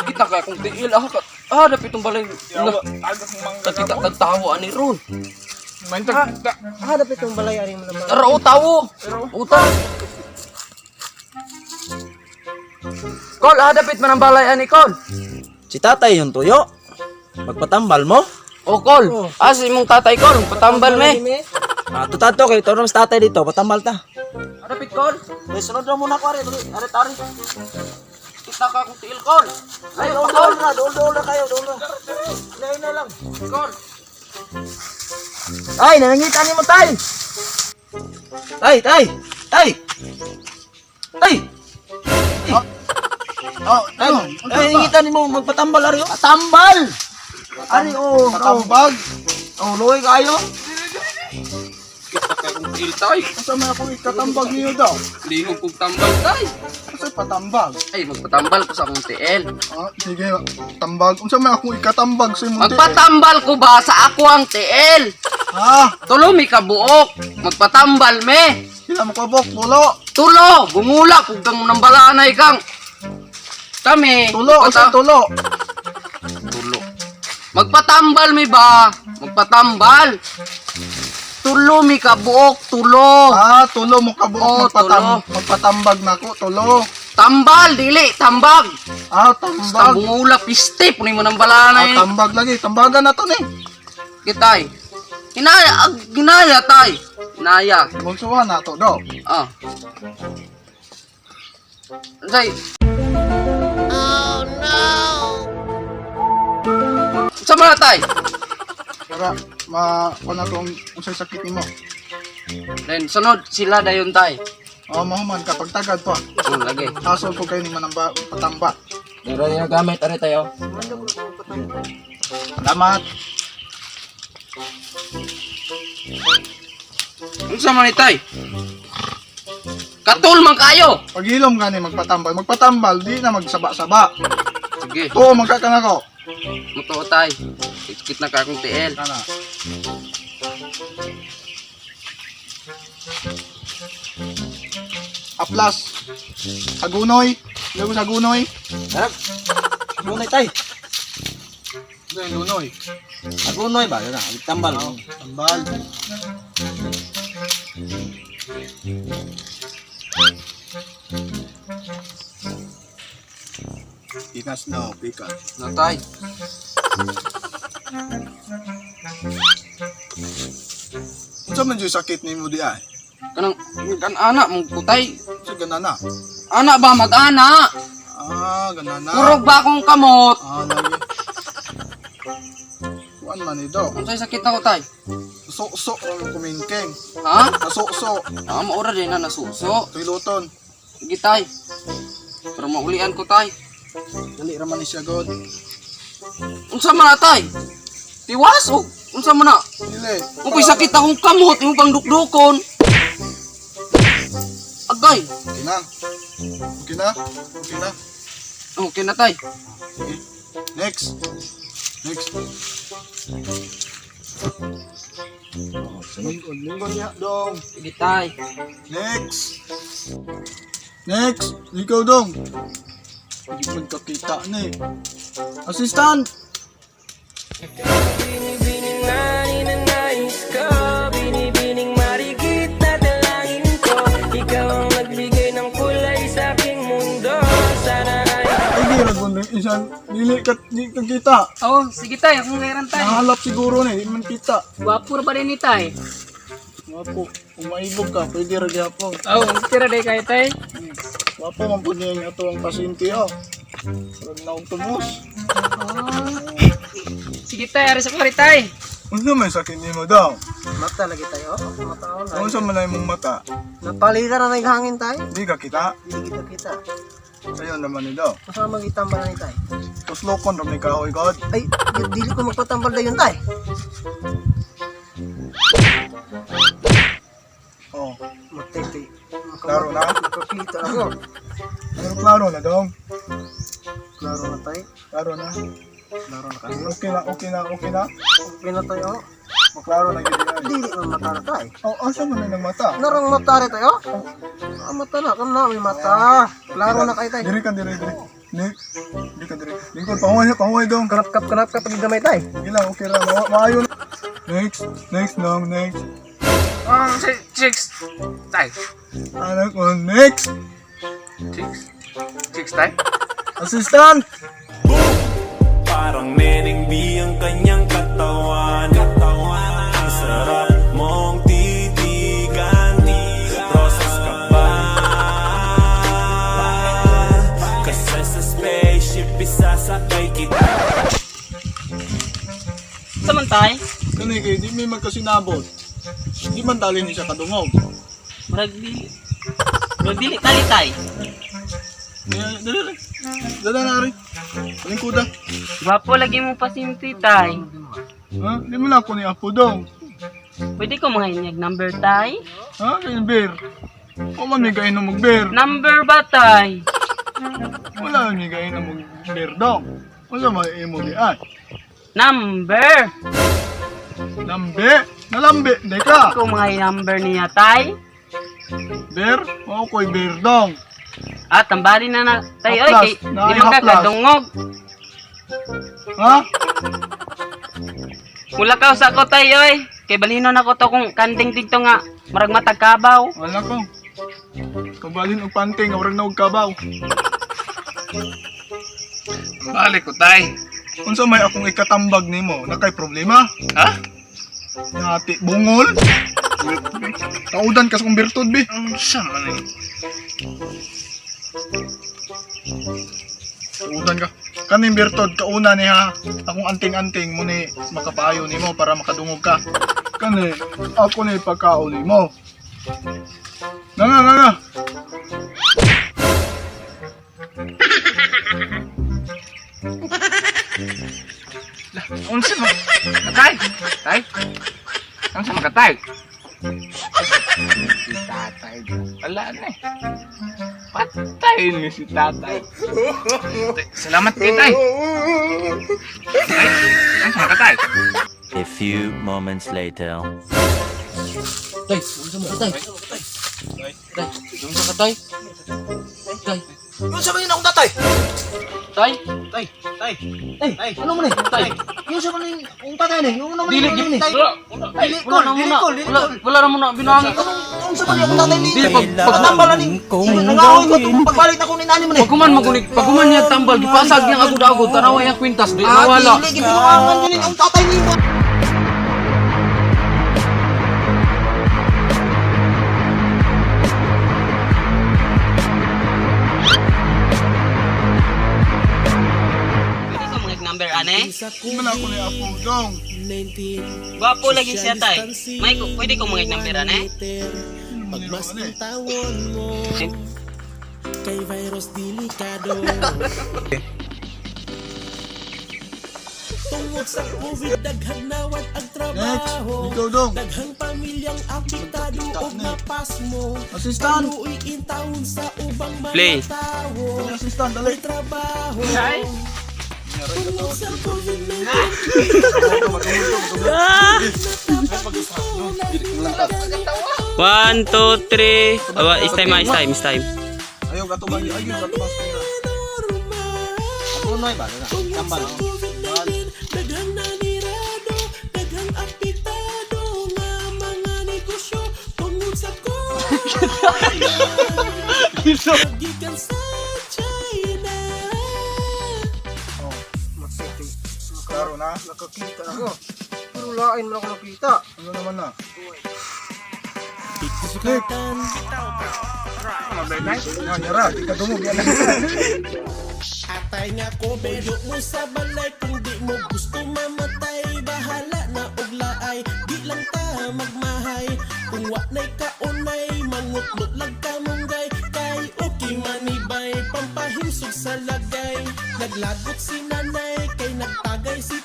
Kita ka kung tiil dapat itong balay kita tagtawa ni Ron. Dapat itong balay ari mo naman. Tara tawo. Utang. Kol, dapat man ang balay ani Kol. Si tatay yung tuyo. Magpatambal mo. O Kol, imong tatay Kol, patambal me. Tutato kay turo mas tatay dito, patambal ta. Dapat Kol. Ay, sunod na muna ko ari, tari. Kita ka kung tiil Kol. Ay, dool na kayo, dool na. Lain na lang. Kol. Ay, nanangitan mo tay. Tay. Tay. Ay, nanangitan mo magpatambal ari. Patambal. Ari patambag. Luoy kayo. Kita ka kung tiil tay. Asa man ako ikatambag niyo daw? Lihog kong tambal tay. Asa patambag? Ay, magpatambal ko sa akong tiil. Sige, tambag. Unsa man ako ikatambag sa imong Magpatambal ko ba sa ako ang tiil? Tulo mi kabuok. Magpatambal me. Sila mo kabok, tulo. Tulo, gumula kung kang nambalanay kang. Kami. Tulo, asa tulo? Tulo. Magpatambal mi ba? Magpatambal. Tulo mi kabuok, tulo. Tulo mo kabok, tulo. magpatambag nako, tulo. Tambal, dili, tambag. Basta Tambag. bungula, piste, punin mo ng balanay. Tambag lagi, tambagan na to ni. Kitay. Ginaya tay. Ginaya. Bunsuhan na to daw. Say. Sa mga tay. Para ma tong unsay sakit nimo. Then sunod sila dayon tay. Mahuman kapag tagad pa. Lagi. Hasol ko kayo ni manamba patamba. Pero yung gamit ari tayo. Salamat. Unsa man ni tay? Katul man kayo. Pag-ilom gani magpatambal, di na magsaba-saba. Sige, Oo, magkakang ako. muto tay. Ikit na ka akong tiil. Kana. Aplas. Sagunoy. Lago sagunoy. Agunoy tay. Sagunoy. Agunoy ba? Yun na, tambal. Tambal. Inas na, pika. Na tay. Unsa man jud sakit nimo di ay? Kan anak mong kutay. Sa ganana. Anak ba mag-ana? Ganana. Kurog ba akong kamot? Lagi. Kuan man ito. Unsay sakit na ko tay? Sok-sok ang kumingking. Ha? Nasok-sok. Maura din na nasuso. Tuyluton. Sige tay. Pero maulian ko tay. Dali raman ni siya god. Unsa man na tay? Tiwas o unsa man na? Dili. Kung ko'y sakit akong kamot, yung pang dukdukon. Agay. Okay na. Okay na. Okay na. Okay na tay. Sige. Next. Next. Lingkod niya dong. Sige tay. Next. Next. Ikaw dong. Hindi mo kakita na eh. Assistant. Binibining na ninanais ko, binibining marigit na dalangin ko. Ikaw ang nagbigay ng kulay sa aking mundo. Sana ay Hindi nagundang isang. Dili ka kita. Oh, sige tay, akong ngairan tay. Nahalap siguro na eh. Di man kita. Wapur ba rin ni tay? Wapo. Kung maibog ka, pwede rin yapon. Oh, tira day kayo tay. Wapo man po niya yung ito ang pasyente oh. Parang naugtugos. Sige tay, aris ako rin tay. Ano may sakit niyo mo daw? Mata lagi tayo. Mata Ano sa manay mong mata? Napalitan na naghangin tayo. Hindi ka kita. Hindi kita. Ayun naman ni daw. Masama magitambal na ni tayo. Tapos lokon rin ni kahoy god. Ay, dili ko magpatambal na yun tayo. Oh, Matete. klaro na? Makakita ako. Pero klaro na dong. Klaro na tayo. Klaro na. Klaro na kasi. Okay na, okay na, okay na. Okay na tayo. Maklaro na gid ay. Dili man mata na tay. Oh, asa man na ng mata? Narang mata rin tayo. Ah, mata na. Kan na, may mata. Klaro na kayo tay. Diri ka diri. Diri ka diri. Lingkod pahuway dong. Kanap kap pag gamay tay. Sige lang, okay ra. Maayo na. Next long, next. Chicks. Tay. Anak ko, next. Chicks, tay. Assistant. Parang Neneng B ang kanyang katawan Ang sarap mong titigan Rosas ka ba? Kasi sa spaceship isasakay kita Samantay, Kani kay di may magkasinabot. Di man tali ni siya kadungog. murag dili tali tay. Dali. Dala na rin. Lingkuda. Gwapo lagi mo pasinti tay. Ha? Di mo na ako ni Apo dong. Pwede ko mga inyag number tay? Ha? Kaya beer. O man may gain na mag-beer. Number ba tay? Wala may gain na mag-beer dong. Wala may imo di ay. Number! Lambe. Nalambe. Di ka. Ko mga number niya tay? Beer. O ko'y beer dong. At tambali na tay oy Haplas. kay Naay di man ka haplas. kadungog. Ha? Mula ka sa ko tay oy. Kay balino na ko to kung kanding dito nga marag matagkabaw. Wala ko. Kabalin og panting. Warang na og kabaw. Balik ko, tay. Unsa may akong ikatambag nimo? Nakay problema? Ha? Ngati bungol? Kaudan ka sa kong bertod, bi. Saan man eh? Kaudan ka. Kaning bertod, kauna ni ha. Akong anting-anting mo ni makapayo nimo para makadungog ka. Kani, ako ni pagkaon nimo. Nga. Unsa mo? Tay. Tay. Unsa man ka, tay? Si tatay. Wala na eh. Patay ni si tatay. Salamat kay tay. Tay. Unsa man ka, tay? A few moments later. Tay, unsa man ka, tay? Tay, unsa ka, tay? Tay. Yung sabihin akong tatay. Tay. Ano mo ni? Tay. Yung sabihin akong tatay ni. Yung naman Dili, yung ni. wala na muna. Wala na muna binangi. Yung sabihin akong tatay ni. Dili, Pagtambalan ni. Nangahoy ko itong pagbalik ako ni nani mo ni. Paguman niya tambal, gipasag niya agud-agud, tanawa yung kwintas, di nawala. Dili, gipinuangan yun ang tatay ni mo. Pwede ko mga number ane? Kuman ako ni Apo dong. Gwapo lagi siya tay. May pwede ko mga number ane? Pagmas ni. Kay virus delikado Tungod sa COVID daghang nawat ang Next. trabaho Ikaw dong. Daghang pamilyang apektado og mapas mo Assistant. Kaluoy intawon sa ubang mga Play. tao Assistant, May dali. trabaho Ay. Tungod sa COVID-19 One, two, three. Is time. Ayaw gatubang ni. Ayaw gatubang sa kanya. Ano na ba? Tambal. Daghang nanirado, daghang apektado nga mga negosyo tungod sa COVID. Gikan sa China. Magsiti. Klaro na. Nakakita ako. Pero lain mo ako nakita. Ano naman na? Ikusukatan. Yan, yara. Di ka dumog. Yan. Atay nga ko, bedo mo sa balay. Kung di mo gusto mamatay, bahala na og laay. Di lang ta magmahay. Kung wa na'y kaunay, mangutlot lang ka munggay. Kay okay manibay, pampahimsog sa lagay. Naglagot si nanay, kay nagtagay si